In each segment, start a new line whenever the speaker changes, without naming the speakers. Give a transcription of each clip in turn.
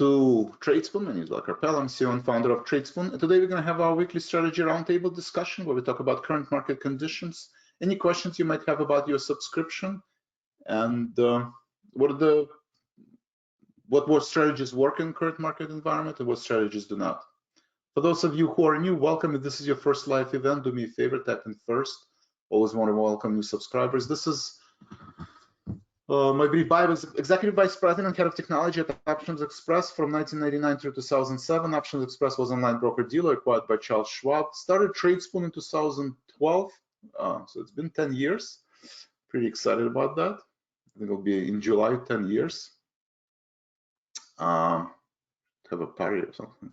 to Tradespoon. My name is Vlad Karpel. I'm CEO and founder of Tradespoon. And today we're going to have our weekly strategy roundtable discussion where we talk about current market conditions, any questions you might have about your subscription, and what strategies work in current market environment and what strategies do not. For those of you who are new, welcome. If this is your first live event, do me a favor, tap in first. Always want to welcome new subscribers. This is my brief bio is Executive Vice President, Head of Technology at Options Express from 1999 through 2007. Options Express was an online broker-dealer acquired by Charles Schwab. Started Tradespoon in 2012, so it's been 10 years. Pretty excited about that. I think it'll be in July, 10 years. Have a party or something.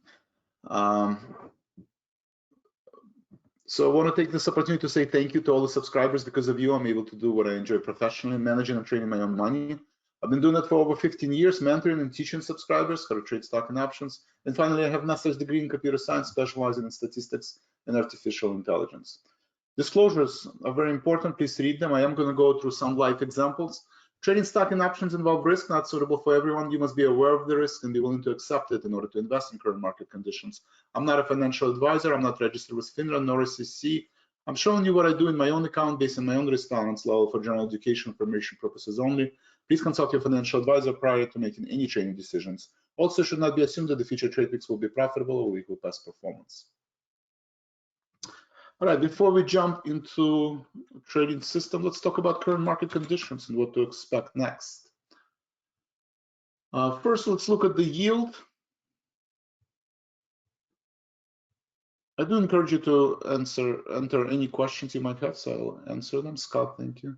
So I want to take this opportunity to say thank you to all the subscribers. Because of you, I'm able to do what I enjoy professionally, managing and trading my own money. I've been doing that for over 15 years, mentoring and teaching subscribers how to trade stock and options. And finally, I have a master's degree in computer science, specializing in statistics and artificial intelligence. Disclosures are very important. Please read them. I am going to go through some live examples. Trading stock and options involve risk, not suitable for everyone. You must be aware of the risk and be willing to accept it in order to invest in current market conditions. I'm not a financial advisor. I'm not registered with FINRA nor SEC. I'm showing you what I do in my own account based on my own risk tolerance level for general education information purposes only. Please consult your financial advisor prior to making any trading decisions. Also, should not be assumed that the future trade picks will be profitable or equal past performance. All right, before we jump into trading system, let's talk about current market conditions and what to expect next. First, let's look at the yield. I do encourage you to enter any questions you might have, so I'll answer them. Scott, thank you.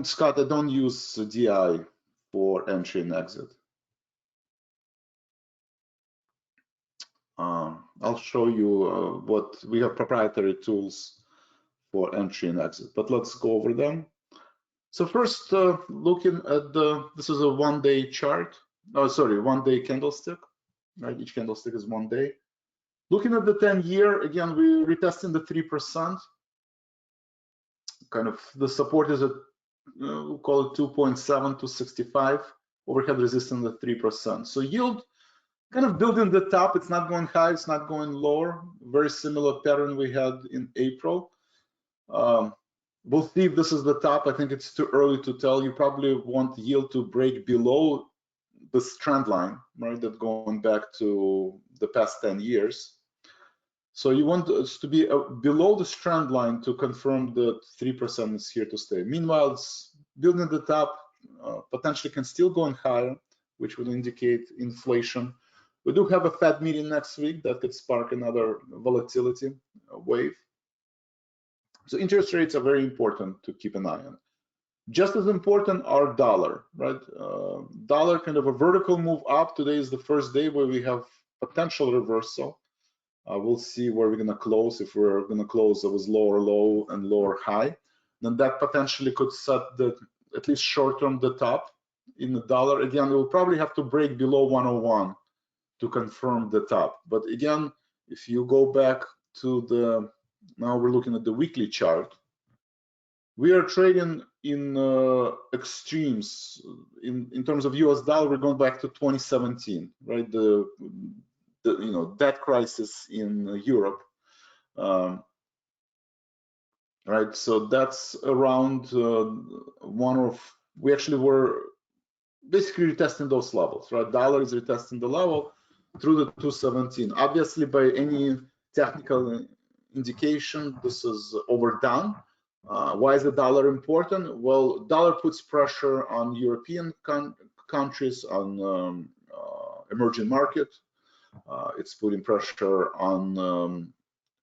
Scott, I don't use DI for entry and exit. I'll show you what we have proprietary tools for entry and exit, but let's go over them. So first, looking at this is a one-day chart. Oh, sorry, one-day candlestick. Right, each candlestick is 1 day. Looking at the 10-year, again, we're retesting the 3%. Kind of the support is at we'll call it 2.7 to 65. Overhead resistance at 3%. So yield kind of building the top. It's not going high, it's not going lower. Very similar pattern we had in April. We'll see if this is the top. I think it's too early to tell. You probably want yield to break below this trend line, right? That going back to the past 10 years. So you want us to be below this trend line to confirm that 3% is here to stay. Meanwhile, it's building the top, potentially can still go higher, which would indicate inflation. We do have a Fed meeting next week that could spark another volatility wave. So interest rates are very important to keep an eye on. Just as important are dollar, right? Dollar kind of a vertical move up. Today is the first day where we have potential reversal. We'll see where we're going to close. If we're going to close, it was lower low and lower high, then that potentially could set the at least short term the top in the dollar. Again, we'll probably have to break below 101 to confirm the top. But again, if you go back to the, now we're looking at the weekly chart, we are trading in extremes. In terms of US dollar, we're going back to 2017, right? The debt crisis in Europe, right? So that's around we actually were basically retesting those levels, right? Dollar is retesting the level through the 217. Obviously, by any technical indication, this is overdone. Why is the dollar important? Well, dollar puts pressure on European countries, on emerging markets. It's putting pressure on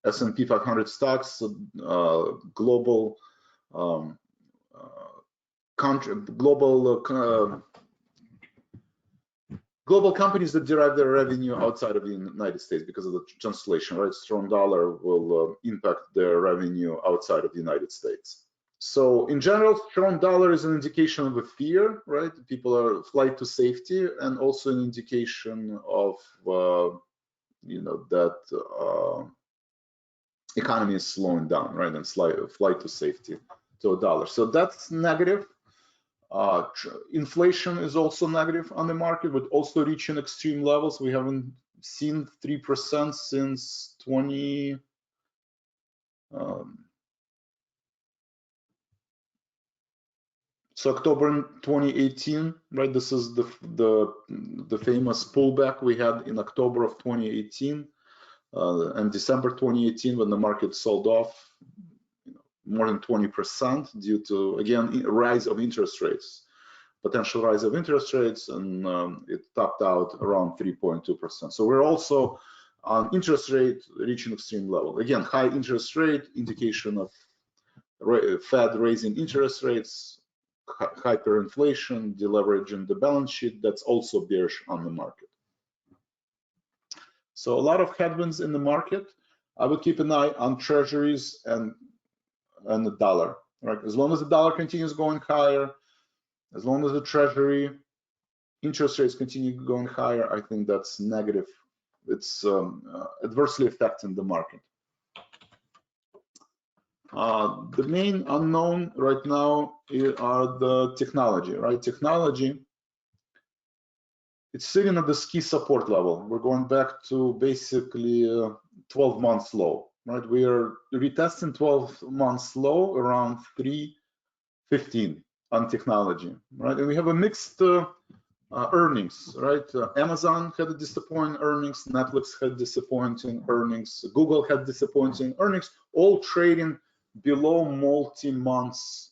S&P 500 stocks, global companies that derive their revenue outside of the United States because of the translation, right? Strong dollar will impact their revenue outside of the United States. So in general, strong dollar is an indication of a fear, right? People are flight to safety, and also an indication of that economy is slowing down, right? And flight to safety to a dollar. So that's negative. Inflation is also negative on the market, but also reaching extreme levels. We haven't seen 3% since 20. So October 2018, right? This is the famous pullback we had in October of 2018 and December 2018 when the market sold off more than 20% due to, again, rise of interest rates, potential rise of interest rates, and it topped out around 3.2%. So we're also on interest rate reaching extreme level. Again, high interest rate, indication of Fed raising interest rates, hyperinflation, deleveraging the balance sheet. That's also bearish on the market. So a lot of headwinds in the market. I would keep an eye on treasuries and the dollar, right? As long as the dollar continues going higher, as long as the treasury interest rates continue going higher, I think that's negative. It's adversely affecting the market. The main unknown right now are the technology, right? Technology, it's sitting at this key support level. We're going back to basically 12 months low, right? We are retesting 12 months low around 315 on technology, right? And we have a mixed earnings, right? Amazon had a disappointing earnings, Netflix had disappointing earnings, Google had disappointing earnings, all trading below multi-months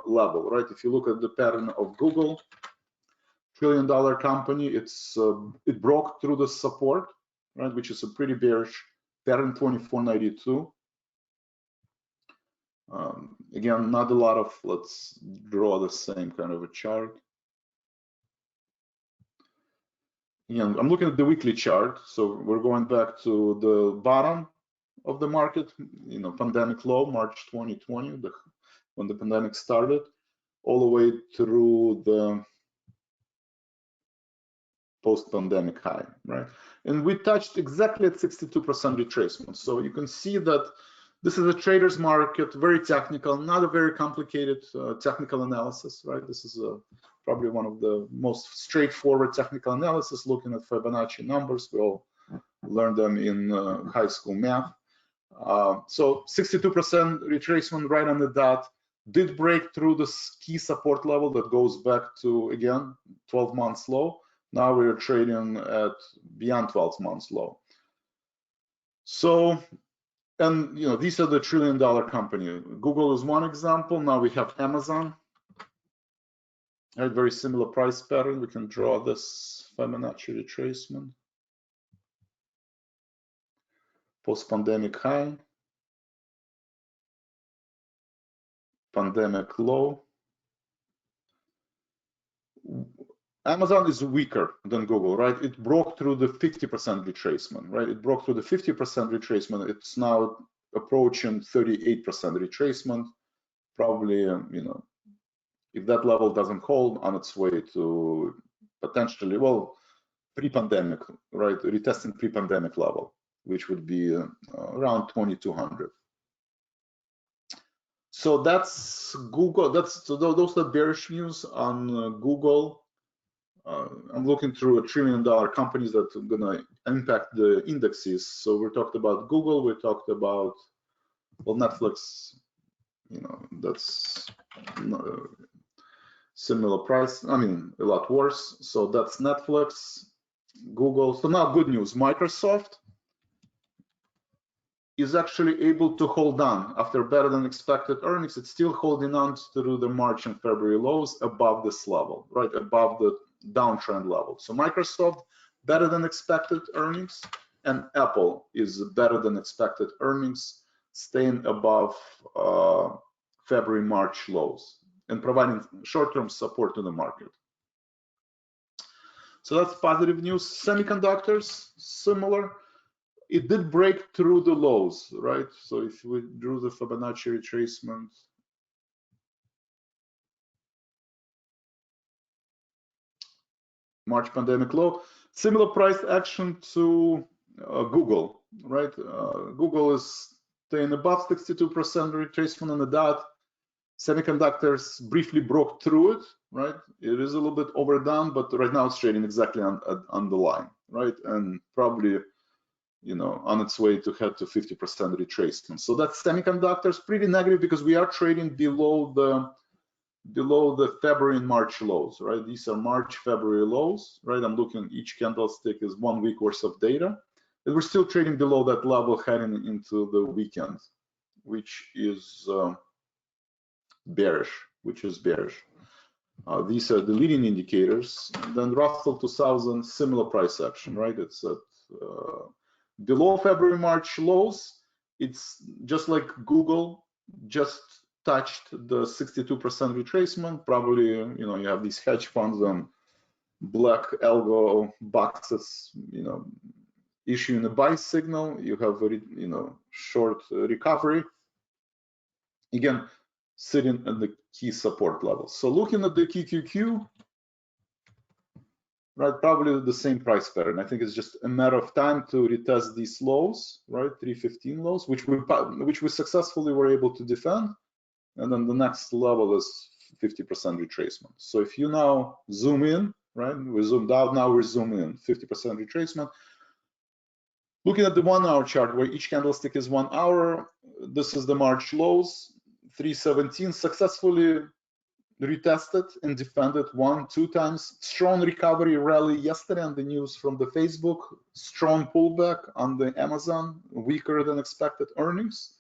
level, right? If you look at the pattern of Google, trillion-dollar company, it broke through the support, right, which is a pretty bearish pattern, 2492. Again, not a lot of, let's draw the same kind of a chart. Again, I'm looking at the weekly chart, so we're going back to the bottom of the market, pandemic low, March 2020, when the pandemic started, all the way through the post-pandemic high, right? And we touched exactly at 62% retracement. So you can see that this is a trader's market, very technical, not a very complicated technical analysis, right? This is probably one of the most straightforward technical analysis, looking at Fibonacci numbers. We all learned them in high school math. So 62% retracement right on the dot, did break through the key support level that goes back to, again, 12 months low. Now we're trading at beyond 12 months low. So, and these are the trillion-dollar company. Google is one example. Now we have Amazon. A very similar price pattern. We can draw this Fibonacci retracement. Post-pandemic high, pandemic low. Amazon is weaker than Google, right? It broke through the 50% retracement, right? It broke through the 50% retracement. It's now approaching 38% retracement. Probably, if that level doesn't hold, on its way to potentially, well, pre-pandemic, right? Retesting pre-pandemic level, which would be around 2200. So that's Google. So those are bearish news on Google. I'm looking through a trillion-dollar companies that are gonna impact the indexes. So we talked about Google. We talked about, well, Netflix. That's similar price. I mean, a lot worse. So that's Netflix, Google. So now good news. Microsoft is actually able to hold on after better than expected earnings. It's still holding on through the March and February lows above this level, right? Above the downtrend level. So Microsoft, better than expected earnings, and Apple is better than expected earnings, staying above February, March lows and providing short-term support to the market. So that's positive news. Semiconductors, similar. It did break through the lows, right? So if we drew the Fibonacci retracement, March pandemic low, similar price action to Google, right? Google is staying above 62% retracement on the dot, Semiconductors briefly broke through it, right? It is a little bit overdone, but right now it's trading exactly on the line, right? And probably, you know, on its way to head to 50% retracement. So that's semiconductors, pretty negative because we are trading below the February and March lows, right? These are March, February lows, right? I'm looking, each candlestick is 1 week worth of data, and we're still trading below that level heading into the weekend, which is bearish, These are the leading indicators. And then Russell 2000, similar price action, right? It's at below February, March lows. It's just like Google just touched the 62% retracement. Probably, you know, you have these hedge funds and black algo boxes, you know, issuing a buy signal. You have, you know, short recovery. Again, sitting at the key support level. So looking at the QQQ, right, probably the same price pattern. I think it's just a matter of time to retest these lows, right, 315 lows, which we successfully were able to defend. And then the next level is 50% retracement. So if you now zoom in, right, we zoomed out, now we're zooming in, 50% retracement. Looking at the 1 hour chart where each candlestick is 1 hour, this is the March lows, 317 successfully retested and defended 1-2 times. Strong recovery rally yesterday on the news from the Facebook, strong pullback on the Amazon, weaker than expected earnings.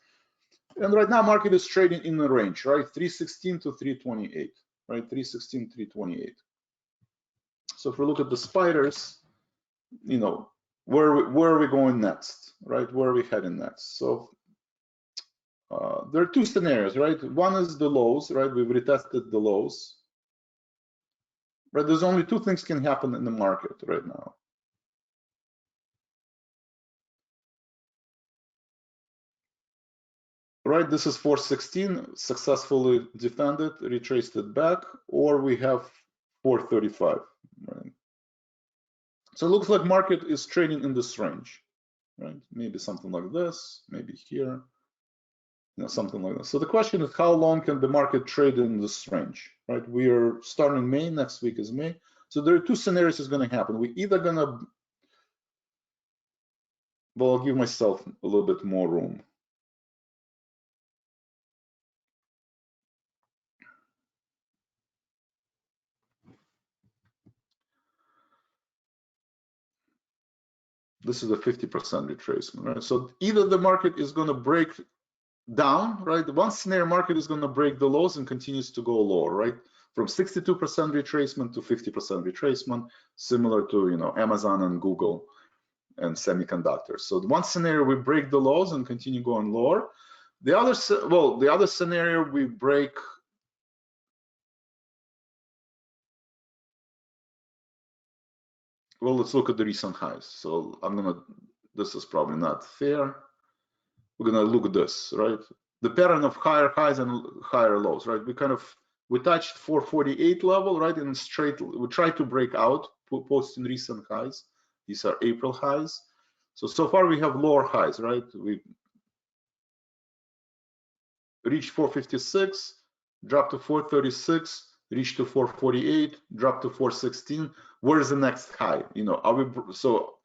And right now market is trading in the range, right? 316 to 328, right? 316, 328. So if we look at the spiders, you know, where are we going next, right? Where are we heading next? So there are 2 scenarios, right? One is the lows, right? We've retested the lows, right? There's only 2 things can happen in the market right now. Right, this is 416, successfully defended, retraced it back, or we have 435, right? So it looks like market is trading in this range, right? Maybe something like this, maybe here, you know, something like this. So the question is, how long can the market trade in this range, right? We are starting May, next week is May. So there are 2 scenarios is going to happen. We either going to, well, I'll give myself a little bit more room. This is a 50% retracement, right? So either the market is going to break down, right? The one scenario, market is going to break the lows and continues to go lower, right? From 62% retracement to 50% retracement, similar to, you know, Amazon and Google and semiconductors. So the one scenario, we break the lows and continue going lower. The other, well, the other scenario, we break. Well, let's look at the recent highs. So this is probably not fair. We're gonna look at this, right? The pattern of higher highs and higher lows, right? We touched 448 level, right? And we tried to break out, posting recent highs. These are April highs. So far we have lower highs, right? We reached 456, dropped to 436, reached to 448, dropped to 416. Where is the next high? You know, so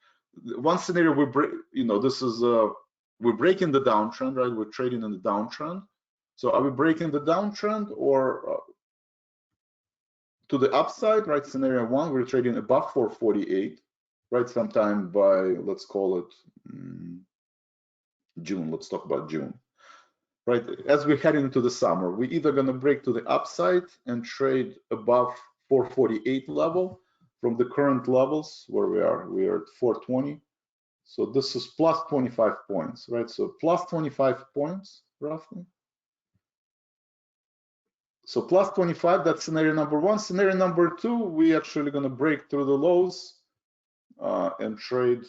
one scenario we break, you know, this is we're breaking the downtrend, right? We're trading in the downtrend. So are we breaking the downtrend or to the upside, right? Scenario 1, we're trading above 448, right? Sometime by, let's call it June. Let's talk about June. Right, as we head into the summer, we're either going to break to the upside and trade above 448 level from the current levels where we are at 420. So this is plus 25 points, right? So plus 25 points roughly. So plus 25, that's scenario number 1. Scenario number 2, we actually going to break through the lows and trade,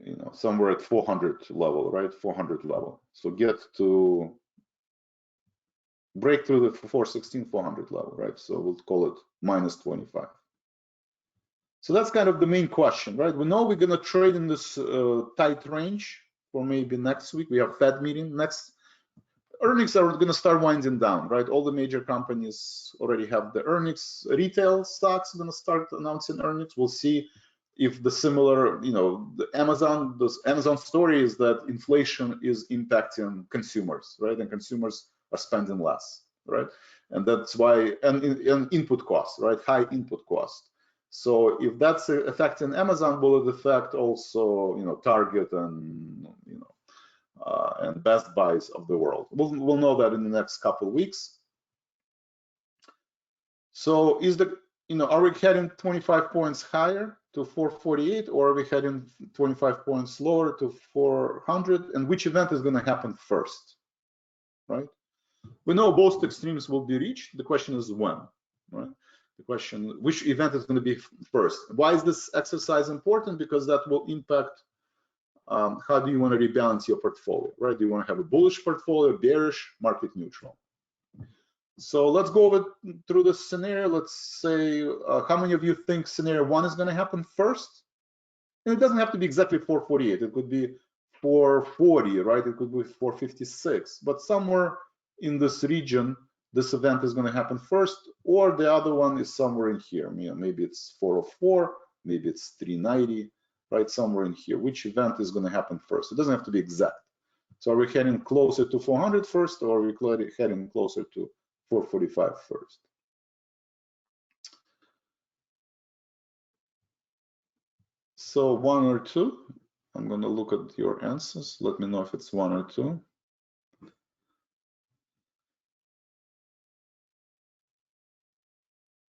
you know, somewhere at 400 level, right? 400 level. So get to break through the 416, 400 level, right? So we'll call it minus 25. So that's kind of the main question, right? We know we're going to trade in this tight range for maybe next week. We have Fed meeting next. earnings are going to start winding down, right? All the major companies already have the earnings. Retail stocks are going to start announcing earnings. We'll see if the similar, the Amazon story is that inflation is impacting consumers, right? And consumers are spending less, right? And that's why, and input costs, right? High input costs. So if that's affecting Amazon, will it affect also, Target and, and Best Buys of the world? We'll know that in the next couple of weeks. So are we heading 25 points higher to 448, or are we heading 25 points lower to 400? And which event is going to happen first, right? We know both extremes will be reached. The question is when, right? The question, which event is going to be first? Why is this exercise important? Because that will impact how do you want to rebalance your portfolio, right? Do you want to have a bullish portfolio, bearish, market neutral? So let's go through this scenario. Let's say, how many of you think scenario 1 is going to happen first? And it doesn't have to be exactly 448. It could be 440, right? It could be 456. But somewhere in this region, this event is going to happen first, or the other one is somewhere in here. Maybe it's 404, maybe it's 390, right? Somewhere in here. Which event is going to happen first? It doesn't have to be exact. So are we heading closer to 400 first, or are we heading closer to 445 first? So 1 or 2. I'm going to look at your answers. Let me know if it's 1 or 2.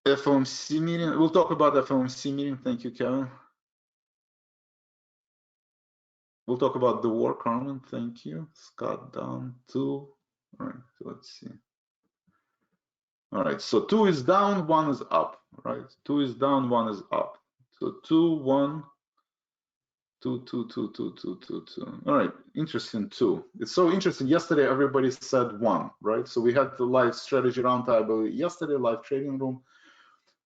FOMC meeting. We'll talk about the FOMC meeting. Thank you, Kevin. We'll talk about the war, Carmen. Thank you. Scott down 2. All right, so let's see. All right, so 2 is down, 1 is up, right? 2 is down, 1 is up. So 2, 1, 2, 2, 2, 2, 2, 2, 2. All right, interesting 2. It's so interesting. Yesterday, everybody said 1, right? So we had the live strategy roundtable yesterday, live trading room.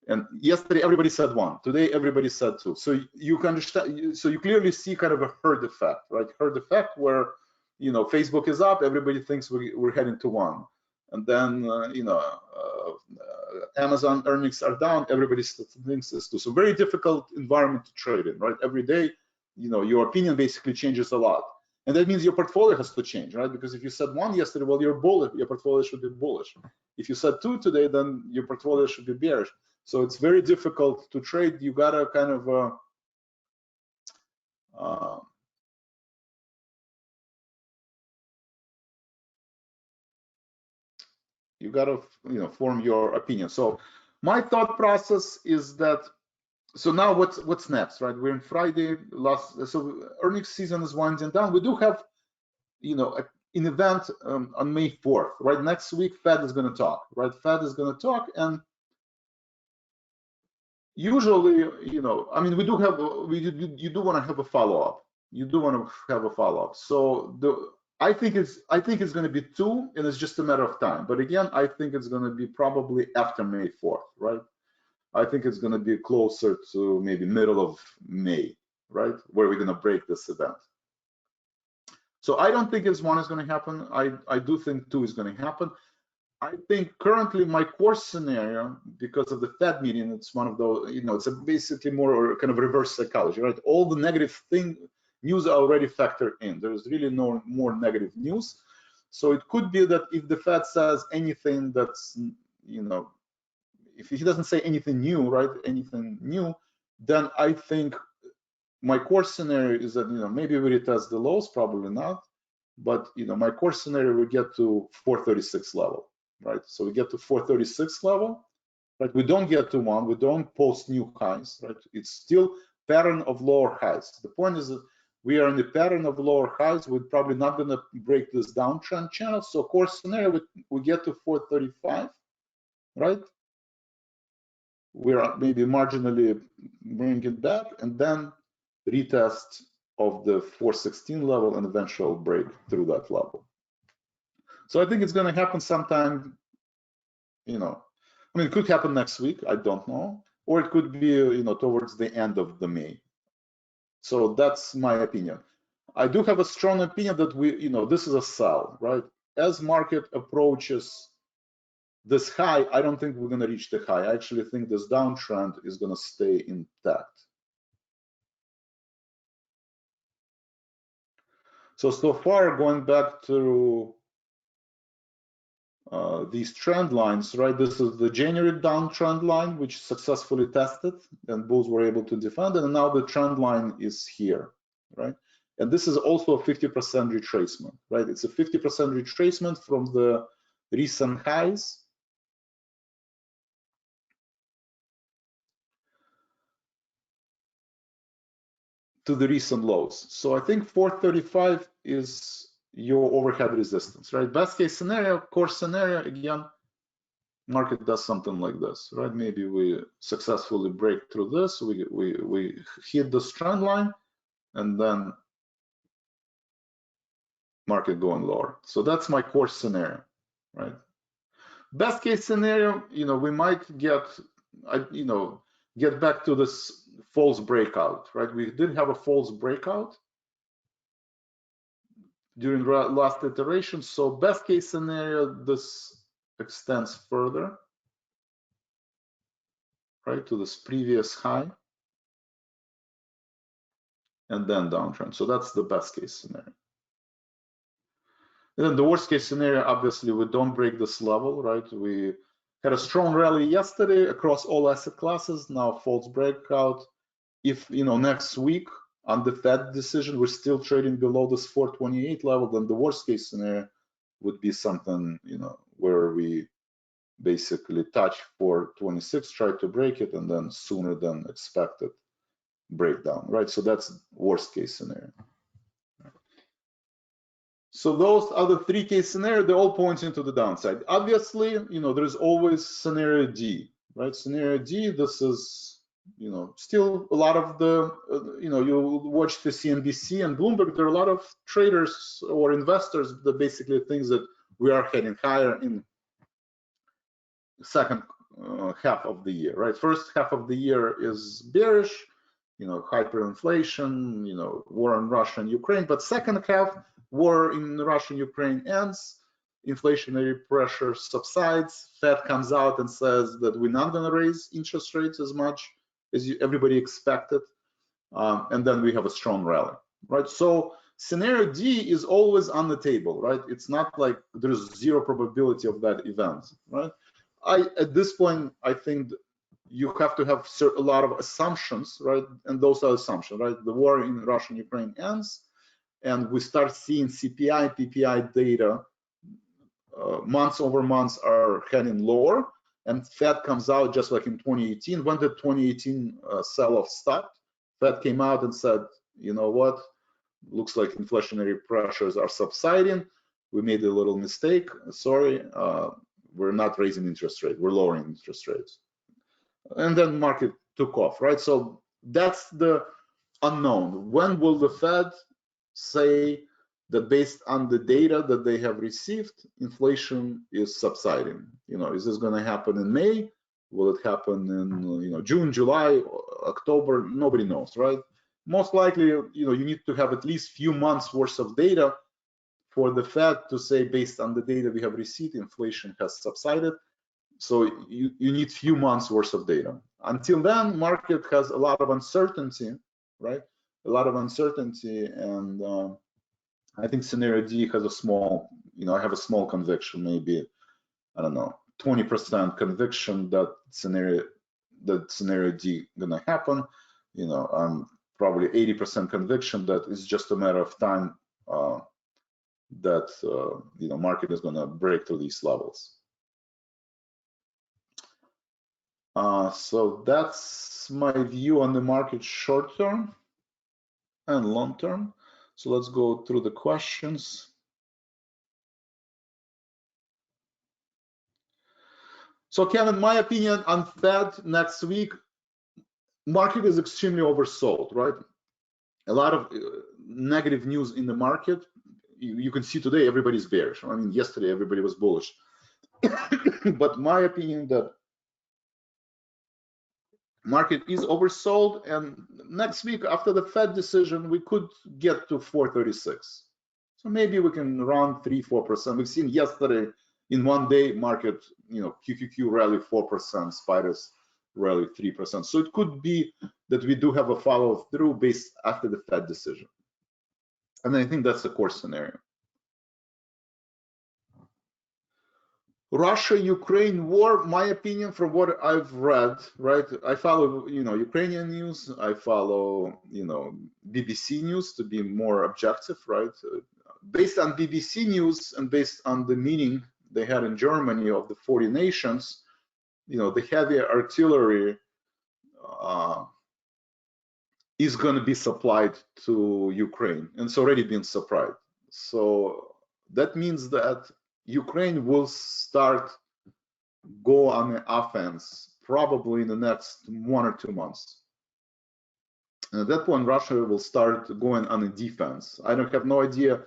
And yesterday, everybody said 1. Today, everybody said 2. So you can understand, so you clearly see kind of a herd effect, right? Herd effect where, Facebook is up, everybody thinks we're heading to 1. And then, Amazon earnings are down, everybody thinks it's 2. So very difficult environment to trade in, right? Every day, your opinion basically changes a lot. And that means your portfolio has to change, right? Because if you said 1 yesterday, well, you're bullish, your portfolio should be bullish. If you said 2 today, then your portfolio should be bearish. So it's very difficult to trade. You gotta kind of you gotta form your opinion. So my thought process is that, so now what's next, right? We're in Friday, so earnings season is winding down. We do have an event on May 4th, right? Next week Fed is going to talk, right? Fed is going to talk, and usually, I mean, you do want to have a follow-up. You do want to have a follow-up. So I think it's going to be 2, and it's just a matter of time. But again, I think it's going to be probably after May 4th, right? I think it's going to be closer to maybe middle of May, right? Where we're going to break this event. So I don't think it's 1 is going to happen. I do think 2 is going to happen. I think currently my core scenario, because of the Fed meeting, it's one of those, it's basically more kind of reverse psychology, right? All the negative news are already factored in. There's really no more negative news. So it could be that if the Fed says anything that's, if he doesn't say anything new, right, anything new, then I think my core scenario is that, maybe we retest the lows, probably not. But, my core scenario, we get to 436 level. Right, so we get to 436 level, right? We don't get to 1, we don't post new highs, right? It's still pattern of lower highs. The point is that we are in the pattern of lower highs. We're probably not going to break this downtrend channel. So core scenario, we get to 435, right? We're maybe marginally bringing it back, and then retest of the 416 level and eventual break through that level. So I think it's going to happen sometime, I mean, it could happen next week, I don't know, or it could be, towards the end of the May. So that's my opinion. I do have a strong opinion that this is a sell, right? as market approaches this high, I don't think we're going to reach the high. I actually think this downtrend is going to stay intact. So far, going back to these trend lines, right? This is the January downtrend line, which successfully tested, and bulls were able to defend it. And now the trend line is here, right? And this is also a 50% retracement, right? It's a 50% retracement from the recent highs. To the recent lows. So I think 435 is your overhead resistance, right? Best case scenario, core scenario, again, market does something like this, right? Maybe we successfully break through this, we hit the trend line, and then market going lower. So that's my core scenario, right? Best case scenario, we might get, get back to this false breakout, right? We did have a false breakout during last iteration. So best case scenario, this extends further, right, to this previous high, and then downtrend. So that's the best case scenario. And then the worst case scenario, obviously, we don't break this level, right? We had a strong rally yesterday across all asset classes, now false breakout. If, next week on the Fed decision, we're still trading below this 428 level, then the worst case scenario would be something, where we basically touch 426, try to break it, and then sooner than expected breakdown, right? So that's worst case scenario. So those are the three case scenarios. They're all pointing to the downside. Obviously, there's always scenario D, right? Scenario D, this is, still a lot of the, you watch the CNBC and Bloomberg, there are a lot of traders or investors that basically think that we are heading higher in second half of the year, right? First half of the year is bearish, hyperinflation, war in Russia and Ukraine, but second half, war in Russia and Ukraine ends, inflationary pressure subsides, Fed comes out and says that we're not going to raise interest rates as much as everybody expected, and then we have a strong rally, right? So scenario D is always on the table, right? It's not like there's zero probability of that event, right? At this point, I think you have to have a lot of assumptions, right? And those are assumptions, right? The war in Russia and Ukraine ends, and we start seeing CPI, PPI data, months over months are heading lower, and Fed comes out just like in 2018. When the 2018 sell-off stopped, Fed came out and said, you know what, looks like inflationary pressures are subsiding. We made a little mistake, sorry, we're not raising interest rate, we're lowering interest rates. And then market took off, right? So that's the unknown. When will the Fed say that based on the data that they have received, inflation is subsiding? Is this going to happen in May? Will it happen in June, July, October? Nobody knows, right? Most likely, you need to have at least few months worth of data for the Fed to say, based on the data we have received, inflation has subsided. So you need few months worth of data. Until then, market has a lot of uncertainty, right? A lot of uncertainty, and I think scenario D has a small, I have a small conviction, maybe, I don't know, 20% conviction that scenario D gonna happen. I'm probably 80% conviction that it's just a matter of time that market is gonna break through these levels. So that's my view on the market short term and long term. So let's go through the questions. So Kevin, my opinion on Fed next week, market is extremely oversold, right? A lot of negative news in the market. You can see today everybody's bearish. I mean, yesterday everybody was bullish. But my opinion that market is oversold, and next week after the Fed decision, we could get to 436. maybe we can run 3-4%. We've seen yesterday in one day market, QQQ rally 4%, spiders rally 3%. So it could be that we do have a follow through based after the Fed decision. And I think that's the core scenario. Russia-Ukraine war, my opinion from what I've read, right? I follow, Ukrainian news. I follow, BBC news to be more objective, right? Based on BBC news and based on the meeting they had in Germany of the 40 nations, the heavy artillery is going to be supplied to Ukraine, and it's already been supplied. So that means that Ukraine will go on an offense probably in the next 1 or 2 months. And at that point, Russia will start going on a defense. I don't have no idea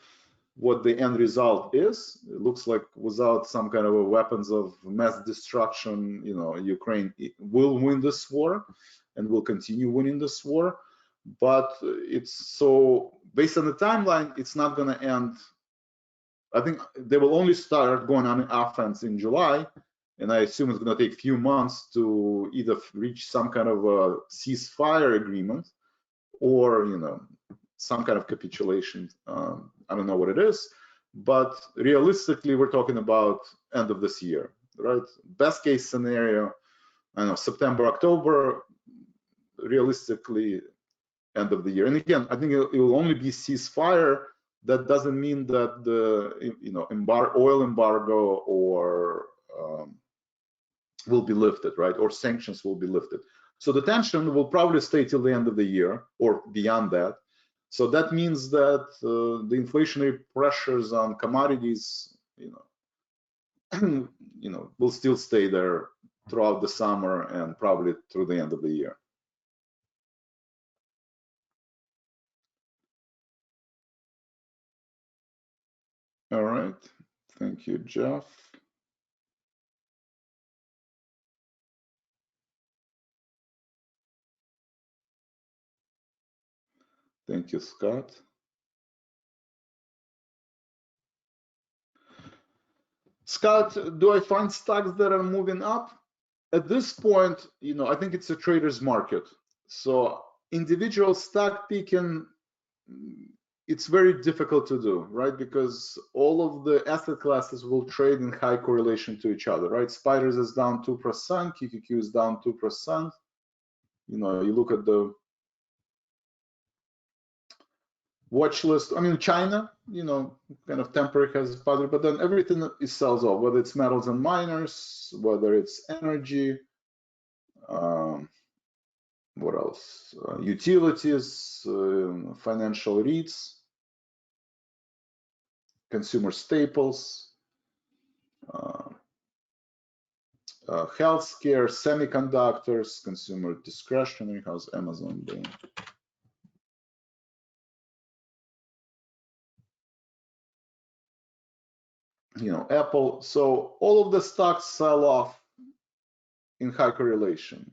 what the end result is. It looks like without some kind of weapons of mass destruction, Ukraine will win this war and will continue winning this war. But it's so based on the timeline, it's not going to end. I think they will only start going on offense in July, and I assume it's going to take a few months to either reach some kind of a ceasefire agreement or, some kind of capitulation. I don't know what it is, but realistically, we're talking about end of this year, right? Best case scenario, I don't know, September, October, realistically, end of the year. And again, I think it will only be ceasefire. That doesn't mean that the oil embargo or will be lifted, right? Or sanctions will be lifted. So the tension will probably stay till the end of the year or beyond that. So that means that the inflationary pressures on commodities, will still stay there throughout the summer and probably through the end of the year. All right, thank you, Jeff. Thank you, Scott. Scott, do I find stocks that are moving up? At this point, I think it's a trader's market. So individual stock picking, it's very difficult to do, right? Because all of the asset classes will trade in high correlation to each other, right? Spiders is down 2%, QQQ is down 2%. You look at the watch list. I mean, China, kind of temporary has positive, but then everything is sells off, whether it's metals and miners, whether it's energy, what else? Utilities, financial REITs, consumer staples, healthcare, semiconductors, consumer discretionary. How's Amazon doing? Apple. So all of the stocks sell off in high correlation.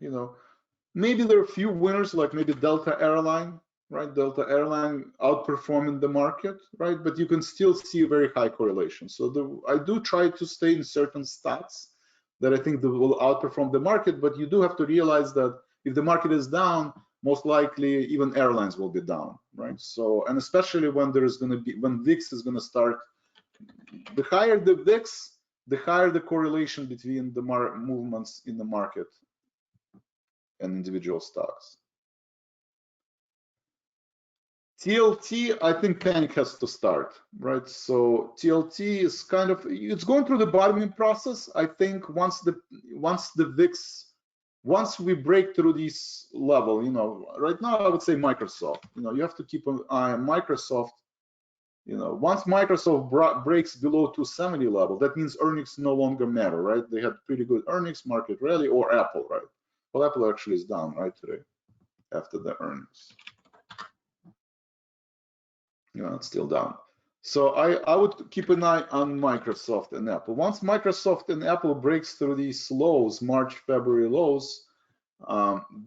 Maybe there are a few winners, like maybe Delta Airline, right? Delta Airline outperforming the market, right? But you can still see a very high correlation. So I do try to stay in certain stocks that I think that will outperform the market, but you do have to realize that if the market is down, most likely even airlines will be down, right? So, and especially when when VIX is going to start, the higher the VIX, the higher the correlation between the movements in the market and individual stocks. TLT, I think panic has to start, right? So TLT is kind of, it's going through the bottoming process. I think once the VIX, once we break through this level, right now I would say Microsoft, you have to keep an eye on Microsoft. Once Microsoft breaks below 270 level, that means earnings no longer matter, right? They had pretty good earnings, market rally, or Apple, right? Well, Apple actually is down right today after the earnings. It's still down. So I would keep an eye on Microsoft and Apple. Once Microsoft and Apple breaks through these lows, March, February lows,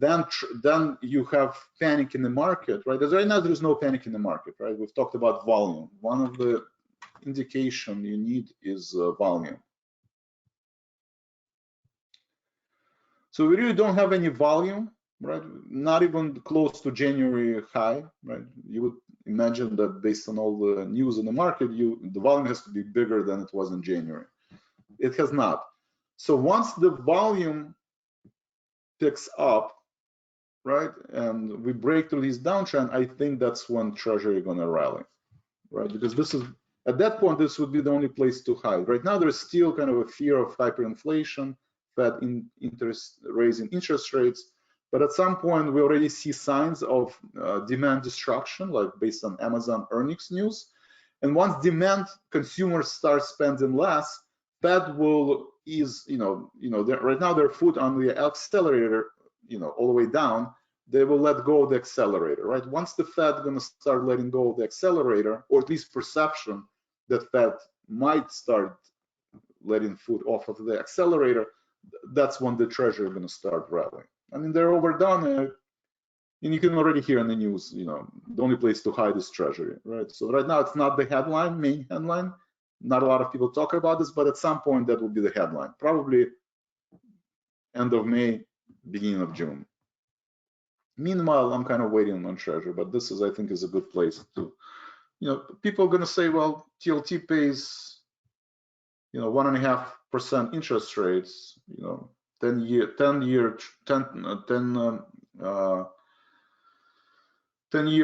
then you have panic in the market, right? Because right now there's no panic in the market, right? We've talked about volume. One of the indication you need is volume. So we really don't have any volume, right? Not even close to January high, right? You would imagine that based on all the news in the market, the volume has to be bigger than it was in January. It has not. So once the volume picks up, right, and we break through this downtrend, I think that's when Treasury is going to rally, right? Because this is, at that point, this would be the only place to hide. Right now, there's still kind of a fear of hyperinflation, Fed raising interest rates, but at some point, we already see signs of demand destruction, like based on Amazon earnings news. And once demand, consumers start spending less, Fed will ease, right now their foot on the accelerator, all the way down, they will let go of the accelerator, right? Once the Fed is going to start letting go of the accelerator, or at least perception that Fed might start letting foot off of the accelerator, that's when the Treasury is going to start rallying. I mean, they're overdone, and you can already hear in the news, the only place to hide is Treasury, right? So right now it's not the main headline. Not a lot of people talk about this, but at some point that will be the headline, probably end of May, beginning of June. Meanwhile, I'm kind of waiting on Treasury, but this is, I think, is a good place to, people are going to say, well, TLT pays, 1.5% interest rates, 10-year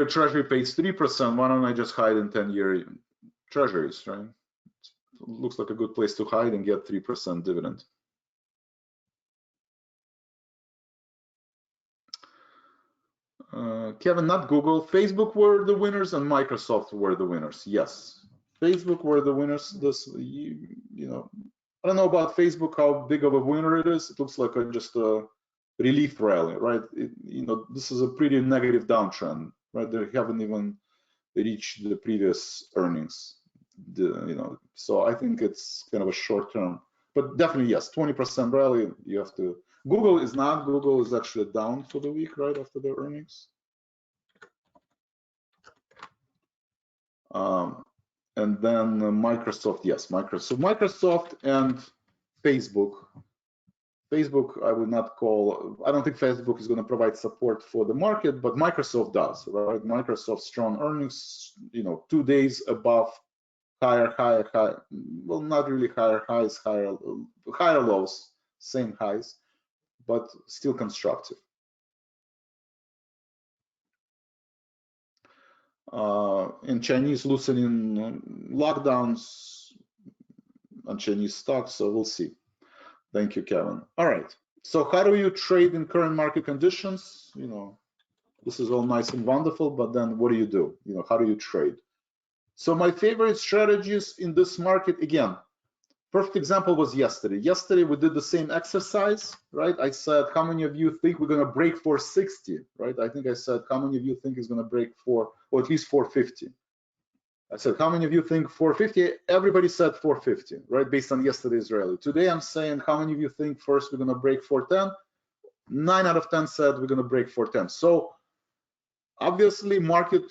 Treasury pays 3%. Why don't I just hide in 10-year Treasuries, right? It looks like a good place to hide and get 3% dividend. Kevin, not Google. Facebook were the winners and Microsoft were the winners. Yes, Facebook were the winners. This, I don't know about Facebook, how big of a winner it is. It looks like just a relief rally, right? This is a pretty negative downtrend, right? They haven't even reached the previous earnings, so I think it's kind of a short term, but definitely, yes, 20% rally. You have to. Google is not. Google is actually down for the week, right after their earnings. And then Microsoft, yes, Microsoft and Facebook. Facebook, I would not call. I don't think Facebook is going to provide support for the market, but Microsoft does, right? Microsoft strong earnings, 2 days above higher. Well, not really higher highs, higher lows, same highs, but still constructive. In Chinese loosening lockdowns on Chinese stocks, so we'll see. Thank you, Kevin. All right. So how do you trade in current market conditions? This is all nice and wonderful, but then what do you do? How do you trade? So my favorite strategies in this market, again, perfect example was yesterday. Yesterday we did the same exercise, right? I said, how many of you think we're going to break 460, right? I think I said, how many of you think it's going to break or at least 450? I said, how many of you think 450? Everybody said 450, right? Based on yesterday's rally. Today I'm saying, how many of you think first we're going to break 410? 9 out of 10 said we're going to break 410. So obviously market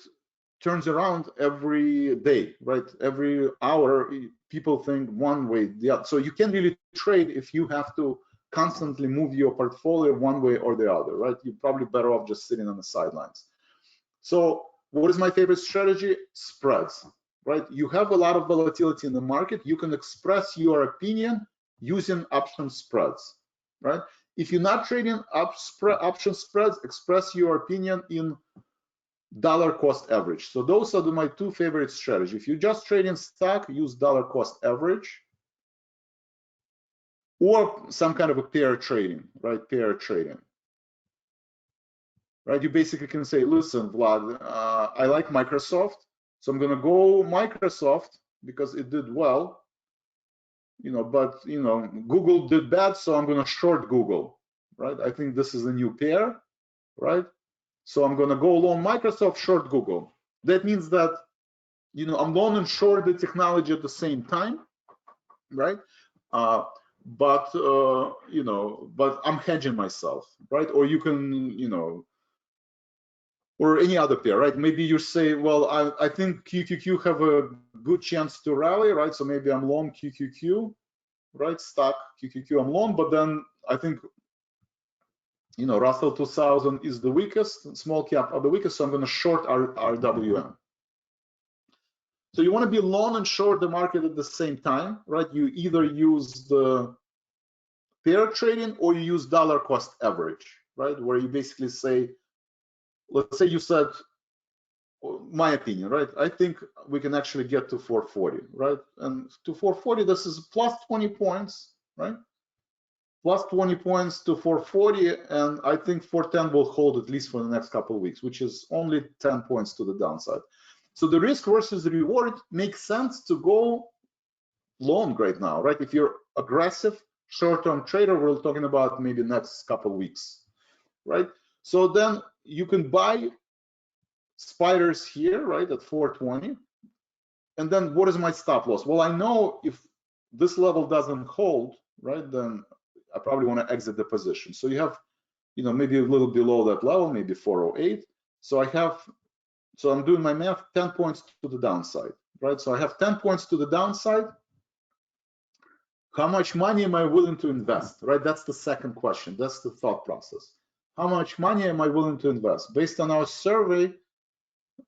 turns around every day, right? Every hour, people think one way, the other. So you can't really trade if you have to constantly move your portfolio one way or the other, right? You're probably better off just sitting on the sidelines. So what is my favorite strategy? Spreads, right? You have a lot of volatility in the market. You can express your opinion using option spreads, right? If you're not trading option spreads, express your opinion in dollar cost average. So those are my two favorite strategies. If you just trade in stock, use dollar cost average, or some kind of a pair trading, right? Pair trading, right? You basically can say, listen, Vlad, I like Microsoft, so I'm gonna go Microsoft because it did well, but Google did bad, so I'm gonna short Google, right? I think this is a new pair, right? So I'm going to go long Microsoft, short Google. That means that, I'm long and short the technology at the same time, right? But I'm hedging myself, right? Or you can, or any other pair, right? Maybe you say, well, I think QQQ have a good chance to rally, right? So maybe I'm long QQQ, right? Stock QQQ, I'm long, but then I think, you know, Russell 2000 is the weakest, small cap are the weakest, so I'm going to short RWM. So you want to be long and short the market at the same time, right? You either use the pair trading or you use dollar cost average, right? Where you basically say, let's say you said, my opinion, right? I think we can actually get to 440, right? And to 440, this is plus 20 points, right? Plus 20 points to 440, and I think 410 will hold at least for the next couple of weeks, which is only 10 points to the downside. So the risk versus the reward makes sense to go long right now, right? If you're aggressive short-term trader, we're talking about maybe next couple of weeks, right? So then you can buy spiders here, right, at 420. And then what is my stop loss? Well, I know if this level doesn't hold, right, then I probably want to exit the position. So you have, you know, maybe a little below that level, maybe 408. So I'm doing my math, 10 points to the downside, right? So I have 10 points to the downside. How much money am I willing to invest, right? That's the second question. That's the thought process. How much money am I willing to invest? Based on our survey,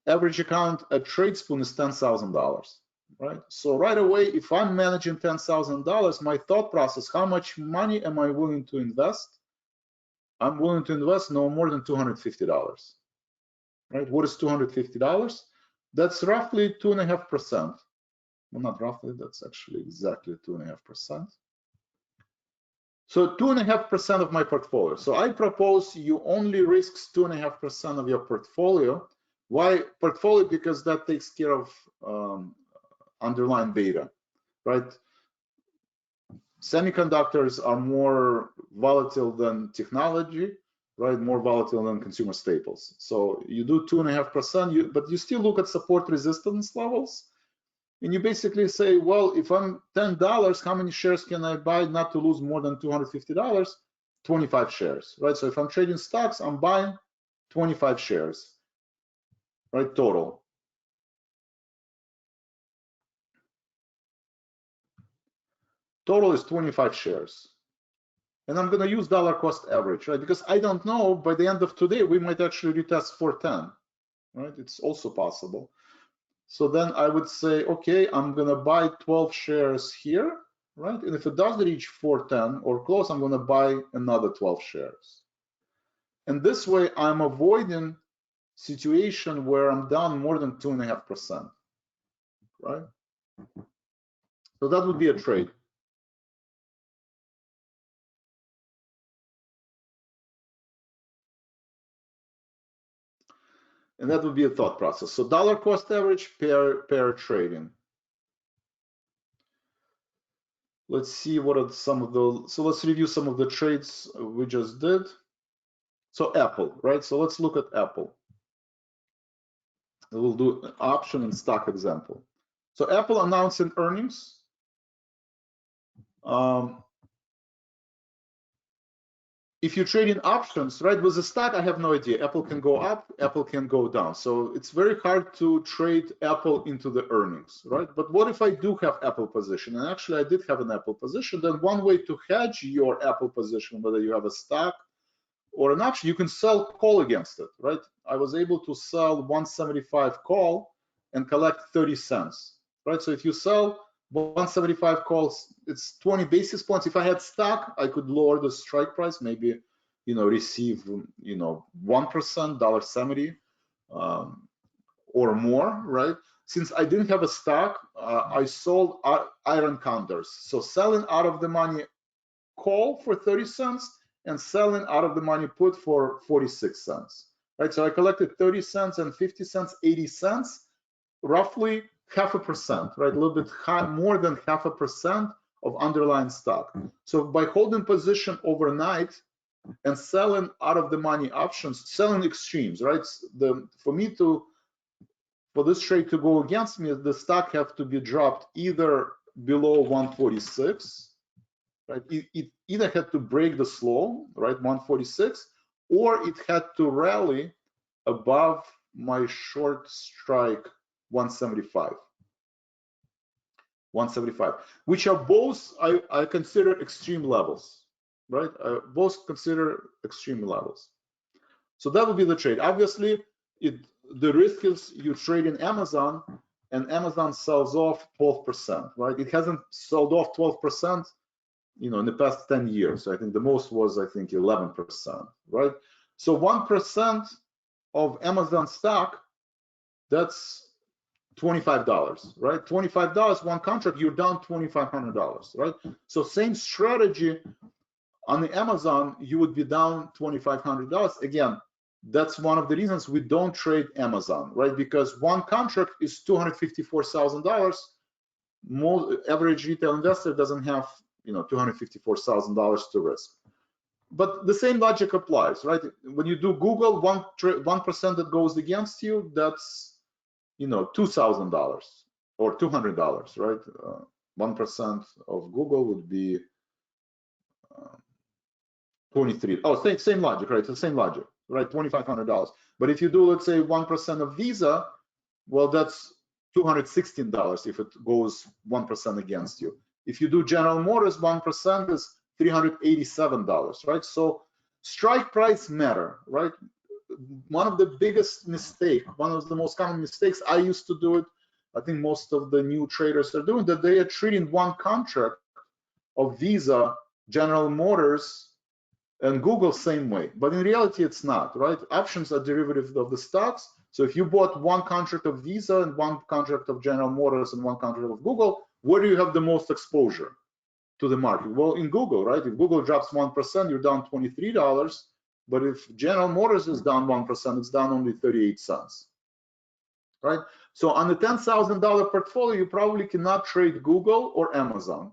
average account at Tradespoon is $10,000, right? So right away, if I'm managing $10,000, my thought process, how much money am I willing to invest? I'm willing to invest no more than $250, right? What is $250? That's roughly 2.5%. Well, not roughly, that's actually exactly 2.5%. So 2.5% of my portfolio. So I propose you only risk 2.5% of your portfolio. Why portfolio? Because that takes care of underlying beta, right? Semiconductors are more volatile than technology, right? More volatile than consumer staples. So you do 2.5%, but you still look at support resistance levels. And you basically say, well, if I'm $10, how many shares can I buy not to lose more than $250? 25 shares, right? So if I'm trading stocks, I'm buying 25 shares, right? Total. Total is 25 shares. And I'm going to use dollar cost average, right? Because I don't know, by the end of today, we might actually retest 410, right? It's also possible. So then I would say, okay, I'm going to buy 12 shares here, right? And if it does reach 410 or close, I'm going to buy another 12 shares. And this way, I'm avoiding situation where I'm down more than 2.5%, right? So that would be a trade. And that would be a thought process. So dollar cost average, pair trading. Let's see what are some of the, so let's review some of the trades we just did. So Apple, right? So let's look at Apple. We'll do an option and stock example. So Apple announcing earnings. If you're trading options, right, with the stock, I have no idea. Apple can go up, Apple can go down. So it's very hard to trade Apple into the earnings, right? But what if I do have Apple position? And actually, I did have an Apple position. Then one way to hedge your Apple position, whether you have a stock or an option, you can sell call against it, right? I was able to sell 175 call and collect 30 cents, right? So if you sell 175 calls, it's 20 basis points. If I had stock, I could lower the strike price, maybe, you know, receive, you know, 1%, $1.70 or more, right? Since I didn't have a stock, I sold iron counters. So selling out of the money call for 30 cents and selling out of the money put for 46 cents, right? So I collected 30 cents and 50 cents, 80 cents, roughly 0.5%, right? A little bit high, more than 0.5% of underlying stock. So by holding position overnight and selling out of the money options, selling extremes, right? For this trade to go against me, the stock have to be dropped either below 146, right? It either had to break the slow, right, 146, or it had to rally above my short strike 175. 175, which are both I consider extreme levels, right? Both consider extreme levels. So that would be the trade. Obviously, the risk is you trade in Amazon, and Amazon sells off 12%, right? It hasn't sold off 12%, in the past 10 years. So I think the most was, I think, 11%, right? So 1% of Amazon stock, that's $25, right? $25, one contract, you're down $2,500, right? So same strategy on the Amazon, you would be down $2,500. Again, that's one of the reasons we don't trade Amazon, right? Because one contract is $254,000. Most average retail investor doesn't have, $254,000 to risk. But the same logic applies, right? When you do Google, 1% that goes against you, that's $2,000 or $200, right? 1% of Google would be 23. Oh, same logic, right? It's the same logic, right? $2,500. But if you do, let's say, 1% of Visa, well, that's $216 if it goes 1% against you. If you do General Motors, 1% is $387, right? So strike price matter, right? One of the biggest mistake, one of the most common mistakes, I used to do it, I think most of the new traders are doing, that they are treating one contract of Visa, General Motors, and Google same way. But in reality, it's not, right? Options are derivatives of the stocks. So if you bought one contract of Visa and one contract of General Motors and one contract of Google, where do you have the most exposure to the market? Well, in Google, right? If Google drops 1%, you're down $23. But if General Motors is down 1%, it's down only 38 cents, right? So on the $10,000 portfolio, you probably cannot trade Google or Amazon,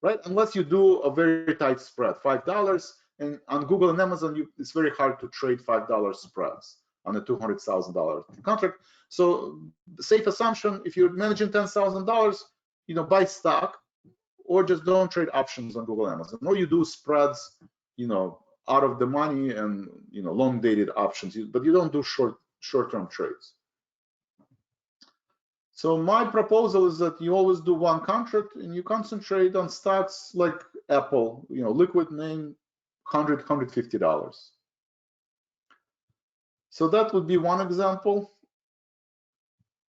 right? Unless you do a very tight spread, $5. And on Google and Amazon, it's very hard to trade $5 spreads on a $200,000 contract. So the safe assumption, if you're managing $10,000, buy stock, or just don't trade options on Google, Amazon. Or you do spreads, out of the money and long dated options, but you don't do short-term trades. So my proposal is that you always do one contract and you concentrate on stocks like Apple, liquid name, $100, $150. So that would be one example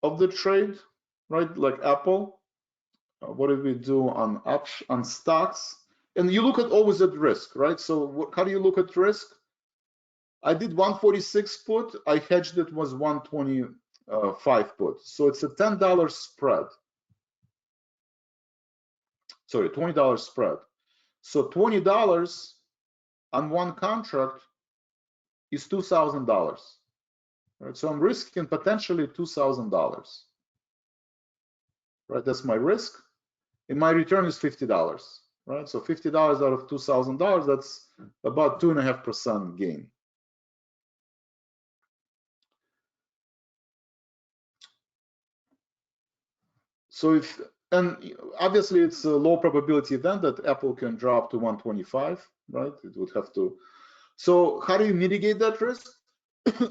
of the trade, right? Like Apple. What did we do on stocks? And you look at always at risk, right? So how do you look at risk? I did 146 put. I hedged it was 125 put. So it's a $10 spread. Sorry, $20 spread. So $20 on one contract is $2,000. Right? So I'm risking potentially $2,000. Right? That's my risk. And my return is $50. Right? So $50 out of $2,000, that's about 2.5% gain. So and obviously it's a low probability event that Apple can drop to 125, right? It would have to. So how do you mitigate that risk?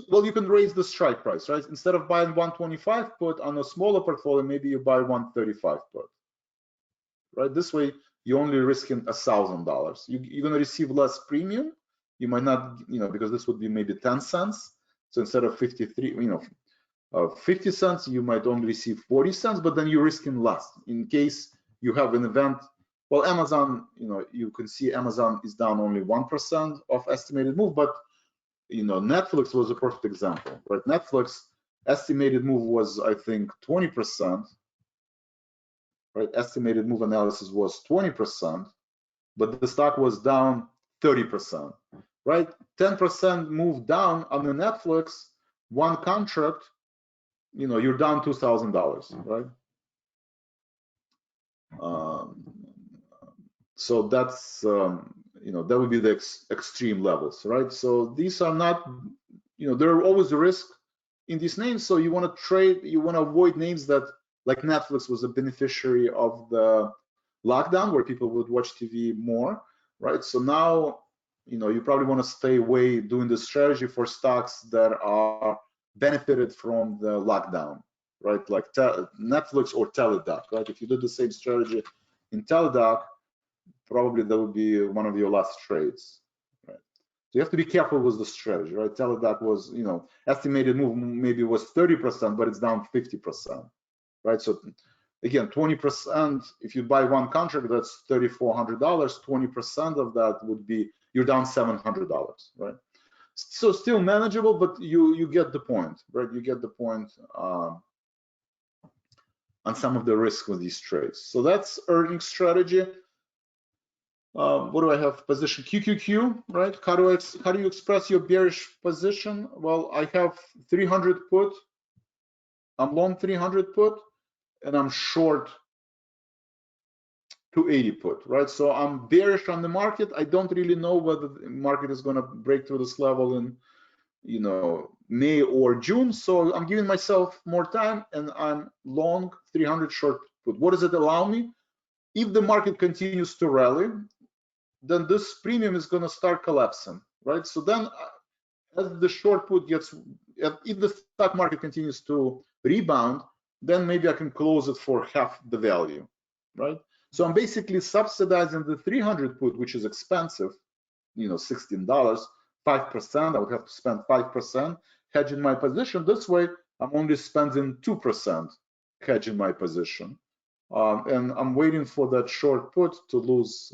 Well, you can raise the strike price, right? Instead of buying 125 put on a smaller portfolio, maybe you buy 135 put, right? This way, you're only risking $1,000. You're going to receive less premium. You might not, because this would be maybe 10 cents. So instead of 50 cents, you might only receive 40 cents, but then you're risking less in case you have an event. Well, Amazon, you can see Amazon is down only 1% of estimated move, but Netflix was a perfect example, right? Netflix estimated move was, I think, 20%, right? Estimated move analysis was 20%, but the stock was down 30%, right? 10% move down on the Netflix, one contract, you're down $2,000, right? So that's, that would be the extreme levels, right? So these are not, there are always a risk in these names. So you want to trade, you want to avoid names that, like Netflix was a beneficiary of the lockdown where people would watch TV more, right? So now you probably want to stay away doing this strategy for stocks that are benefited from the lockdown, right? Like Netflix or Teladoc, right? If you did the same strategy in Teladoc, probably that would be one of your last trades, right? So you have to be careful with the strategy, right? Teladoc was, estimated move maybe was 30%, but it's down 50%, right? So again, 20%, if you buy one contract, that's $3,400. 20% of that would be, you're down $700, right? So still manageable, but you get the point, right? You get the point on some of the risk with these trades. So that's earnings strategy. What do I have? Position QQQ, right? How do you express your bearish position? Well, I have 300 put. I'm long 300 put, and I'm short 280 put, right? So I'm bearish on the market. I don't really know whether the market is going to break through this level in, May or June. So I'm giving myself more time, and I'm long 300 short put. What does it allow me? If the market continues to rally, then this premium is going to start collapsing, right? So then as the short put gets, if the stock market continues to rebound, then maybe I can close it for half the value, right? So I'm basically subsidizing the 300 put, which is expensive, $16, 5%. I would have to spend 5% hedging my position. This way, I'm only spending 2% hedging my position. And I'm waiting for that short put to lose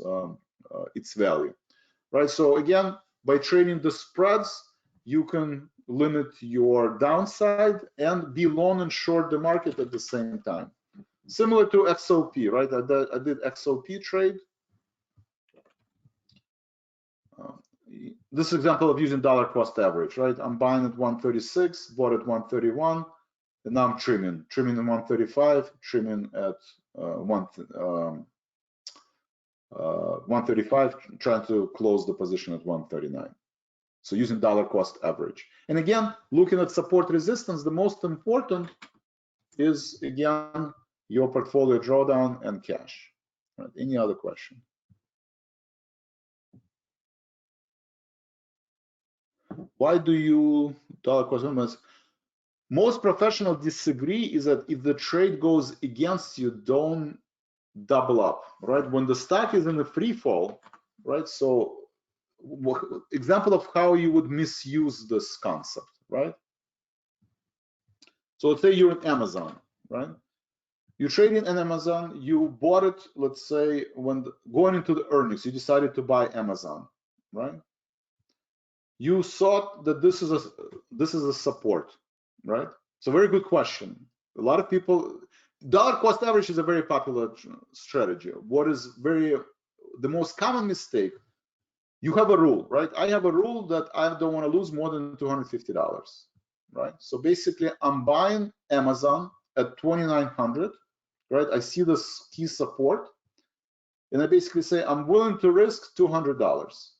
its value, right? So again, by trading the spreads, you can limit your downside and be long and short the market at the same time. Similar to XOP, right? I did XOP trade. This example of using dollar cost average, right? I'm buying at 136, bought at 131, and now I'm trimming at 135, trimming at 135, trying to close the position at 139. So using dollar cost average. And again, looking at support resistance, the most important is, again, your portfolio drawdown and cash. Right. Any other question? Why do you dollar cost average? Most professionals disagree is that if the trade goes against you, don't double up, right? When the stock is in a free fall, right? So example of how you would misuse this concept, right? So let's say you're in Amazon, right? You're trading in Amazon, you bought it, let's say, when going into the earnings, you decided to buy Amazon, right? You thought that this is a support, right? So very good question. A lot of people, dollar cost average is a very popular strategy. What is the most common mistake? You have a rule, right? I have a rule that I don't want to lose more than $250, right? So basically, I'm buying Amazon at 2,900, right? I see this key support, and I basically say I'm willing to risk $200,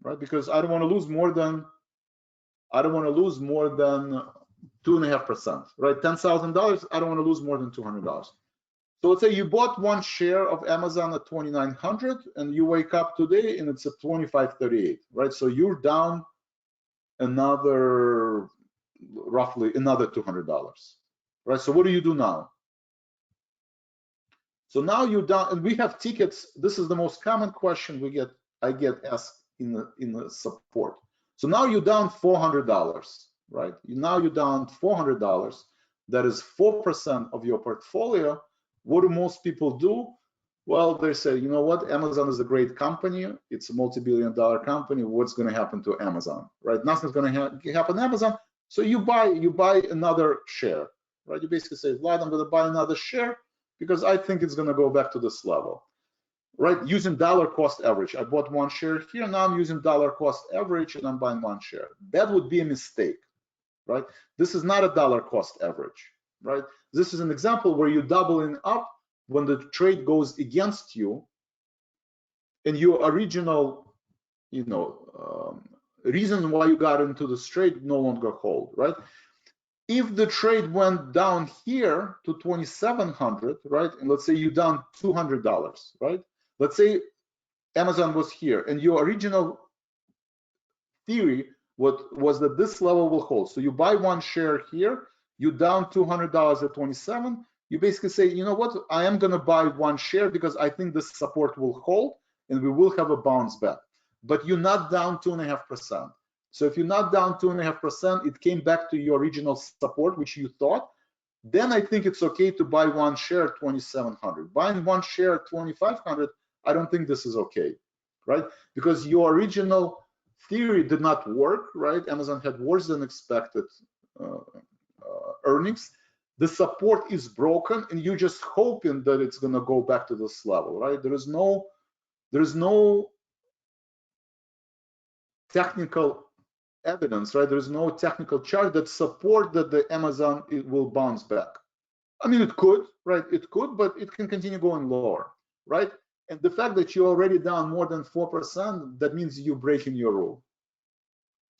right? Because I don't want to lose more than 2.5%, right? $10,000. I don't want to lose more than $200. So let's say you bought one share of Amazon at 2,900, and you wake up today and it's at 2,538, right? So you're down roughly another $200, right? So what do you do now? So now you're down, and we have tickets. This is the most common question I get asked in the support. So now you're down $400, right? Now you're down $400. That is 4% of your portfolio. What do most people do? Well, they say, you know what? Amazon is a great company. It's a multi-billion-dollar company. What's going to happen to Amazon, right? Nothing's going to happen to Amazon. So you buy another share, right? You basically say, Vlad, I'm going to buy another share because I think it's going to go back to this level, right? Using dollar cost average. I bought one share here. Now I'm using dollar cost average and I'm buying one share. That would be a mistake, right? This is not a dollar cost average, right? This is an example where you're doubling up when the trade goes against you and your original, reason why you got into this trade no longer hold, right? If the trade went down here to 2,700, right? And let's say you're down $200, right? Let's say Amazon was here and your original theory was that this level will hold. So you buy one share here, you down $200 at 27. You basically say, you know what, I am going to buy one share because I think this support will hold and we will have a bounce back. But you're not down 2.5%. So if you're not down 2.5%, it came back to your original support, which you thought, then I think it's okay to buy one share at 2,700. Buying one share at 2,500, I don't think this is okay, right? Because your original theory did not work, right? Amazon had worse than expected earnings. The support is broken, and you're just hoping that it's going to go back to this level, right? There is no technical evidence, right? There's no technical chart that support that the Amazon it will bounce back. I mean, it could, right? It could, but it can continue going lower, right? And the fact that you're already down more than 4%, that means you're breaking your rule,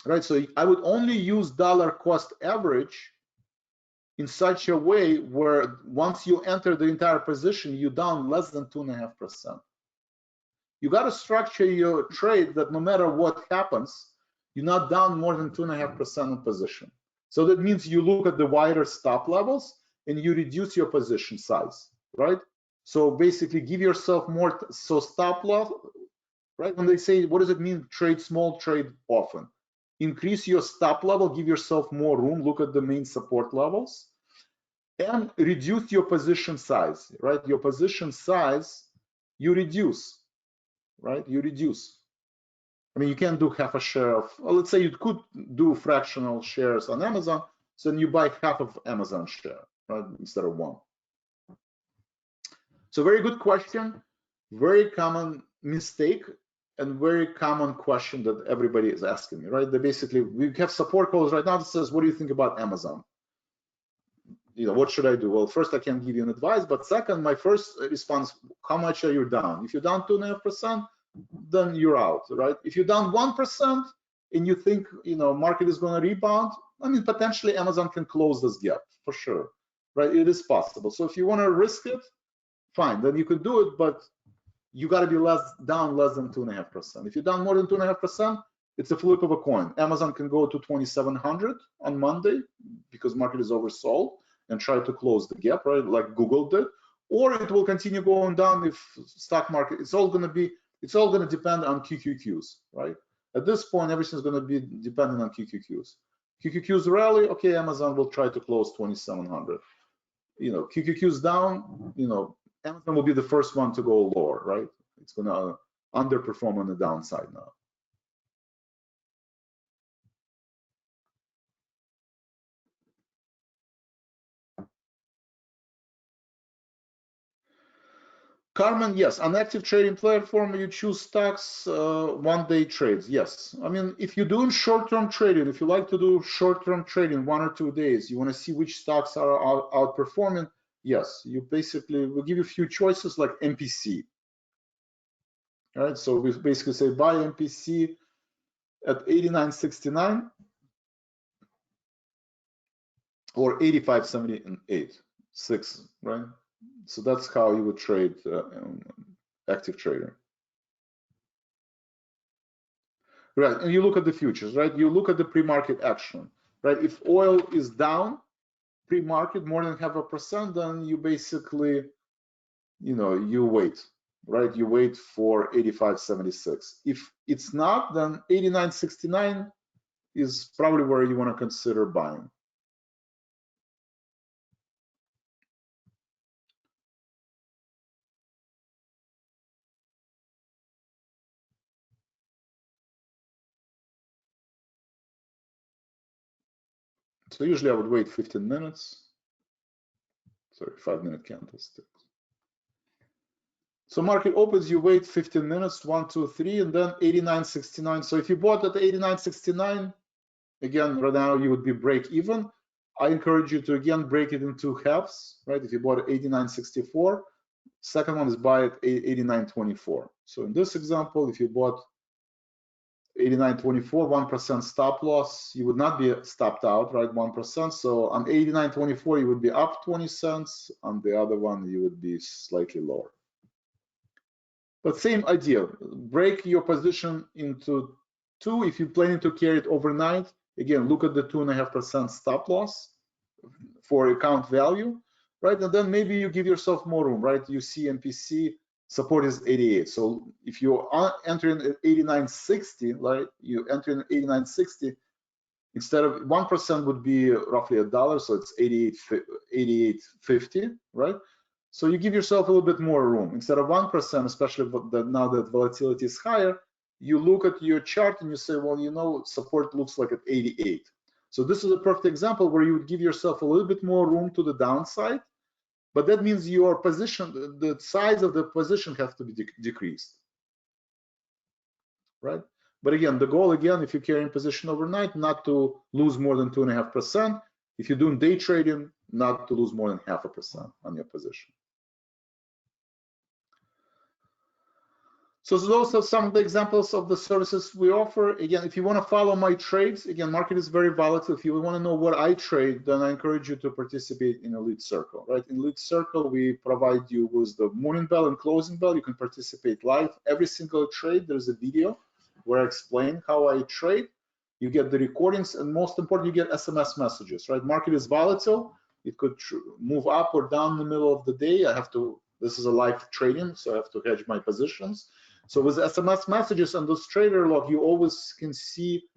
right? So I would only use dollar cost average in such a way where once you enter the entire position, you're down less than 2.5%. You got to structure your trade that no matter what happens, you're not down more than 2.5% in position. So that means you look at the wider stop levels and you reduce your position size, right? So basically give yourself more, so stop loss, right? When they say, what does it mean, trade small, trade often? Increase your stop level, give yourself more room, look at the main support levels, and reduce your position size, right? Your position size, you reduce, right? You reduce. I mean, you can do half a share of, well, let's say you could do fractional shares on Amazon, so then you buy half of Amazon share, right, instead of one. So very good question, very common mistake, and very common question that everybody is asking me, right? They basically, we have support calls right now that says, what do you think about Amazon? You know, what should I do? Well, first, I can give you an advice, but second, my first response, how much are you down? If you're down 2.5%, then you're out, right? If you're down 1% and you think, you know, market is going to rebound, I mean, potentially Amazon can close this gap for sure, right? It is possible. So if you want to risk it, fine, then you could do it, but you got to be down less than 2.5%. If you're down more than 2.5%, it's a flip of a coin. Amazon can go to 2,700 on Monday because market is oversold and try to close the gap, right? Like Google did, or it will continue going down if stock market. It's all going to depend on QQQs, right? At this point, everything's going to be dependent on QQQs. QQQs rally, okay, Amazon will try to close 2,700. You know, QQQs down, you know, Amazon will be the first one to go lower, right? It's going to underperform on the downside now. Carmen, yes, on active trading platform, you choose stocks, one-day trades. Yes, I mean, if you're doing short-term trading, if you like to do short-term trading 1 or 2 days, you want to see which stocks are outperforming. Yes, you basically will give you a few choices like MPC. All right, so we basically say buy MPC at 89.69 or 85.78, 6, right? So that's how you would trade active trading. Right, and you look at the futures, right? You look at the pre-market action, right? If oil is down pre-market more than 0.5%, then you basically, you know, you wait, right? You wait for 85.76. If it's not, then 89.69 is probably where you want to consider buying. So usually I would wait 15 minutes. Sorry, 5-minute candlesticks. So market opens, you wait 15 minutes, 1, 2, 3, and then 89.69. So if you bought at 89.69, again, right now you would be break even. I encourage you to again break it in 2 halves, right? If you bought at 89.64, second one is buy at 89.24. So in this example, if you bought 89.24, 1% stop loss, you would not be stopped out, right? 1%. So on 89.24, you would be up 20 cents. On the other one, you would be slightly lower. But same idea, break your position into Two, if you're planning to carry it overnight, again, look at the 2.5% stop loss for account value, right? And then maybe you give yourself more room, right? You see MPC support is 88. So if you are entering at 89.60, right? You enter in 89.60, instead of 1% would be roughly $1, so it's 88.50, right? So you give yourself a little bit more room. Instead of 1%, especially now that volatility is higher, you look at your chart and you say, well, you know, support looks like at 88. So this is a perfect example where you would give yourself a little bit more room to the downside, but that means your position, the size of the position has to be decreased, right? But again, the goal, again, if you're carrying position overnight, not to lose more than 2.5%. If you're doing day trading, not to lose more than 0.5% on your position. So those are some of the examples of the services we offer. Again, if you want to follow my trades, again, market is very volatile. If you want to know what I trade, then I encourage you to participate in Elite Circle, right? In Elite Circle, we provide you with the morning bell and closing bell. You can participate live. Every single trade, there's a video where I explain how I trade. You get the recordings, and most important, you get SMS messages, right? Market is volatile. It could move up or down in the middle of the day. This is a live trading, so I have to hedge my positions. So with SMS messages and this trader log, you always can see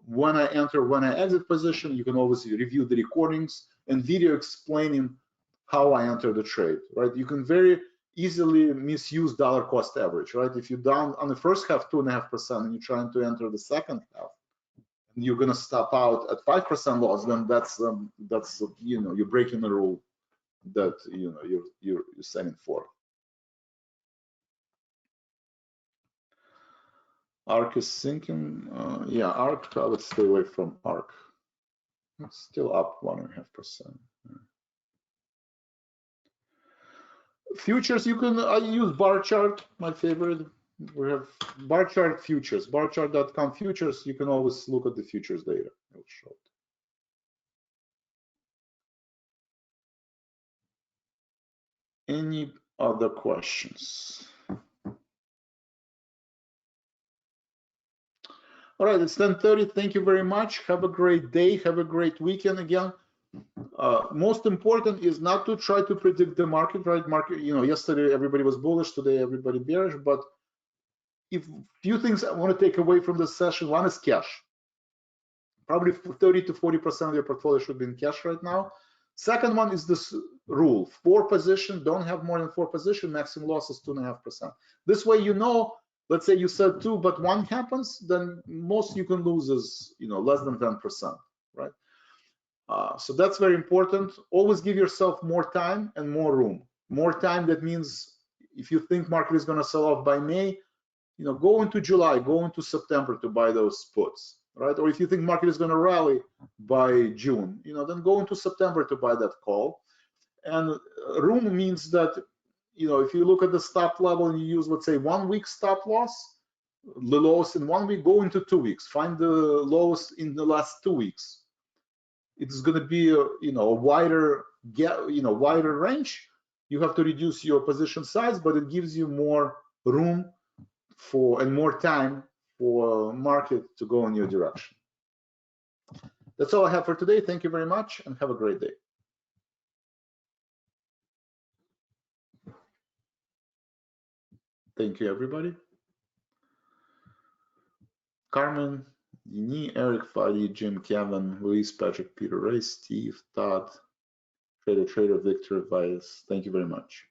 when I enter, when I exit position. You can always review the recordings and video explaining how I enter the trade, right? You can very easily misuse dollar cost average, right? If you're down on the first half 2.5% and you're trying to enter the second half, and you're gonna stop out at 5% loss, then that's you know, you're breaking the rule that you know you're setting for. ARK is sinking. Yeah, ARK, I would stay away from ARK. It's still up 1.5%. Futures, you can, I use bar chart, my favorite. We have bar chart futures, barchart.com futures. You can always look at the futures data. It'll show it. Any other questions? All right, it's 10:30. Thank you very much. Have a great day. Have a great weekend again. Most important is not to try to predict the market, right? Market, you know, yesterday everybody was bullish, today everybody bearish. But if few things I want to take away from this session, one is cash. Probably 30 to 40% of your portfolio should be in cash right now. Second one is this rule: 4 position, don't have more than 4 position, maximum loss is 2.5%. This way, you know, let's say you said 2, but 1 happens, then most you can lose is, you know, less than 10%, right? So that's very important. Always give yourself more time and more room. More time, that means if you think market is going to sell off by May, you know, go into July, go into September to buy those puts, right? Or if you think market is going to rally by June, you know, then go into September to buy that call. And room means that, you know, if you look at the stop level and you use, let's say, 1 week stop loss, the lowest in 1 week, go into 2 weeks, find the lowest in the last 2 weeks. It's going to be a, you know, a wider gap, you know, wider range. You have to reduce your position size, but it gives you more room for and more time for market to go in your direction. That's all I have for today. Thank you very much and have a great day. Thank you, everybody. Carmen, Yini, Eric, Fadi, Jim, Kevin, Luis, Patrick, Peter, Ray, Steve, Todd, Trader, Victor, Vias. Thank you very much.